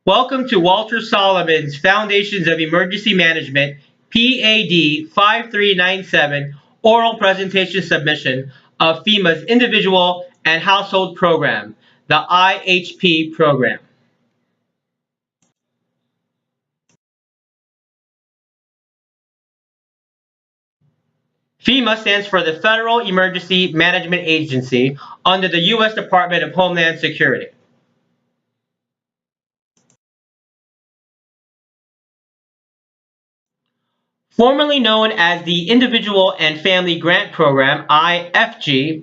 Welcome to Walter Solomon's Foundations of Emergency Management, PAD 5397, oral presentation submission of FEMA's Individual and Household Program, the IHP program. FEMA stands for the Federal Emergency Management Agency under the U.S. Department of Homeland Security. Formerly known as the Individual and Family Grant Program, IFG,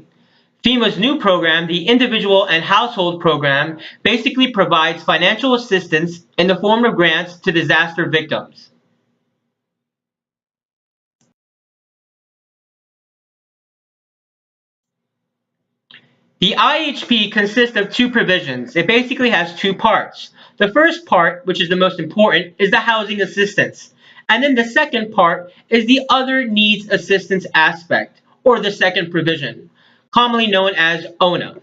FEMA's new program, the Individual and Household Program, basically provides financial assistance in the form of grants to disaster victims. The IHP consists of two provisions. It basically has two parts. The first part, which is the most important, is the housing assistance. And then the second part is the other needs assistance aspect, or the second provision, commonly known as ONA.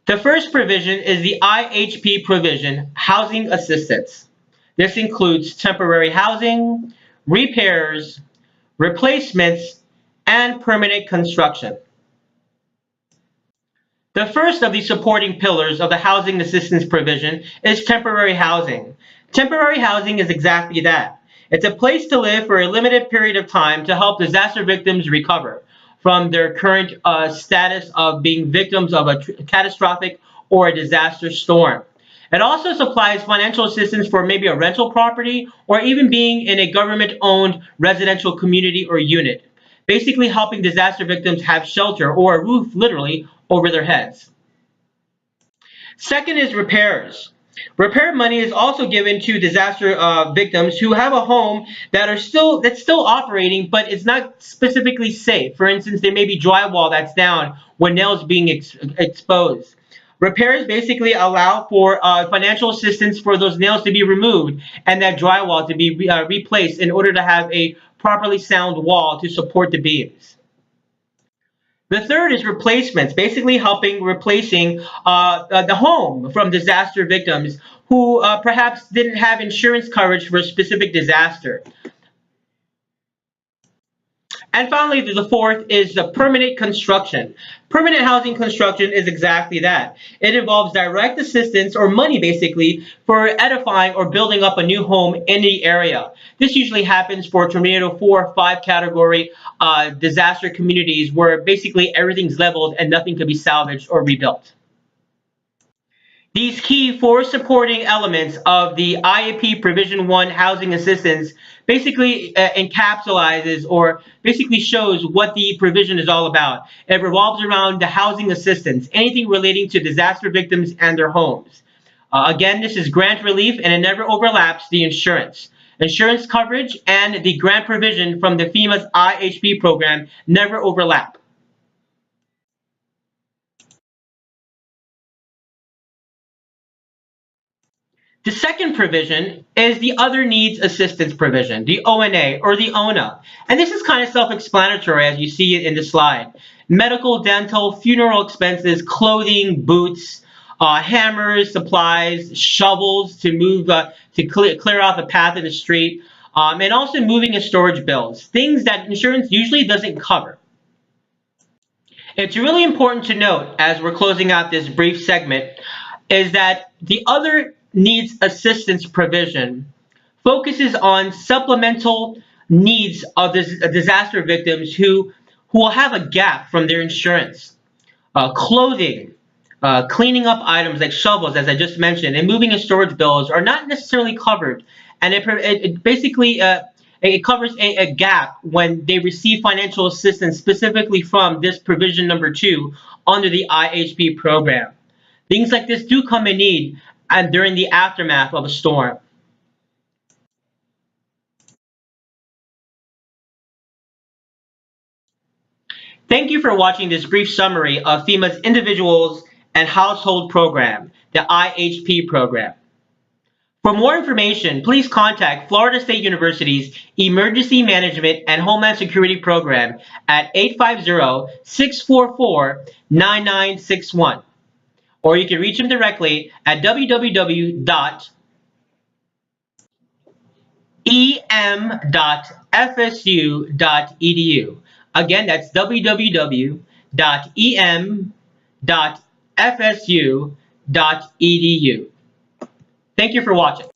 The first provision is the IHP provision, housing assistance. This includes temporary housing, repairs, replacements, and permanent construction. The first of the supporting pillars of the housing assistance provision is temporary housing. Temporary housing is exactly that. It's a place to live for a limited period of time to help disaster victims recover from their current status of being victims of a catastrophic or a disaster storm. It also supplies financial assistance for maybe a rental property or even being in a government-owned residential community or unit, basically helping disaster victims have shelter or a roof, literally, over their heads. Second is repairs. Repair money is also given to disaster victims who have a home that's still operating, but it's not specifically safe. For instance, there may be drywall that's down when nails being exposed. Repairs basically allow for financial assistance for those nails to be removed and that drywall to be replaced in order to have a properly sound wall to support the beams. The third is replacements, basically replacing the home from disaster victims who perhaps didn't have insurance coverage for a specific disaster. And finally, the fourth is the permanent construction. Permanent housing construction is exactly that. It involves direct assistance or money basically for edifying or building up a new home in the area. This usually happens for tornado 4 or 5 category disaster communities where basically everything's leveled and nothing can be salvaged or rebuilt. These key four supporting elements of the IAP Provision 1 housing assistance basically encapsulates or basically shows what the provision is all about. It revolves around the housing assistance, anything relating to disaster victims and their homes. Again, this is grant relief and it never overlaps the insurance. Insurance coverage and the grant provision from the FEMA's IHP program never overlap. The second provision is the Other Needs Assistance provision, the ONA or the ONA. And this is kind of self-explanatory as you see it in the slide. Medical, dental, funeral expenses, clothing, boots, hammers, supplies, shovels to move, to clear out the path in the street, and also moving and storage bills, things that insurance usually doesn't cover. It's really important to note as we're closing out this brief segment is that the Other Needs Assistance provision focuses on supplemental needs of disaster victims who will have a gap from their insurance. Clothing, cleaning up items like shovels, as I just mentioned, and moving and storage bills are not necessarily covered. And it basically it covers a gap when they receive financial assistance specifically from this provision number 2 under the IHP program. Things like this do come in need and during the aftermath of a storm. Thank you for watching this brief summary of FEMA's Individuals and Household Program, the IHP program. For more information, please contact Florida State University's Emergency Management and Homeland Security Program at 850-644-9961. Or you can reach them directly at www.em.fsu.edu. Again, that's www.em.fsu.edu. Thank you for watching.